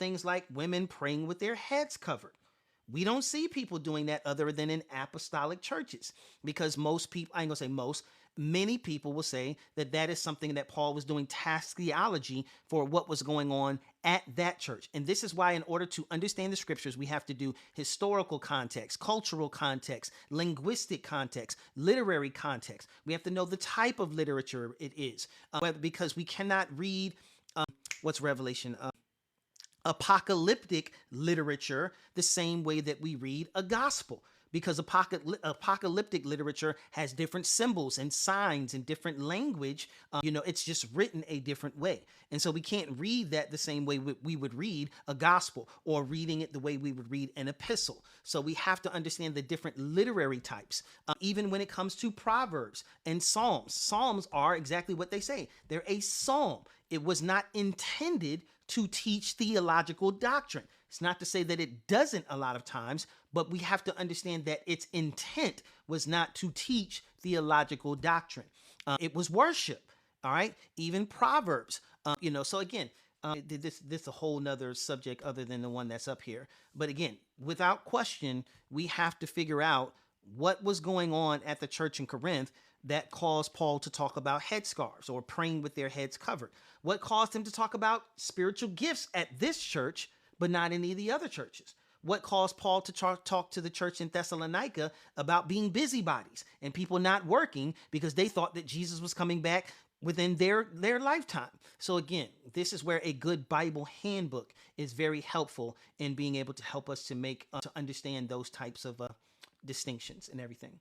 things like women praying with their heads covered. We don't see people doing that other than in apostolic churches, because most people, I ain't gonna say most, many people will say that that is something that Paul was doing task theology for what was going on at that church. And this is why, in order to understand the scriptures, we have to do historical context, cultural context, linguistic context, literary context. We have to know the type of literature it is, because we cannot read what's Revelation. Apocalyptic literature the same way that we read a gospel, because apocalyptic literature has different symbols and signs and different language. It's just written a different way. And so we can't read that the same way we would read a gospel, or reading it the way we would read an epistle. So we have to understand the different literary types. Even when it comes to Proverbs and Psalms, Psalms are exactly what they say. They're a psalm. It was not intended to teach theological doctrine. It's not to say that it doesn't a lot of times, but we have to understand that its intent was not to teach theological doctrine. It was worship. All right. Even Proverbs. So again, this a whole nother subject other than the one that's up here. But again, without question, we have to figure out what was going on at the church in Corinth that caused Paul to talk about headscarves or praying with their heads covered. What caused him to talk about spiritual gifts at this church, but not any of the other churches? What caused Paul to talk to the church in Thessalonica about being busybodies and people not working because they thought that Jesus was coming back within their lifetime? So again, this is where a good Bible handbook is very helpful in being able to help us to make to understand those types of distinctions and everything.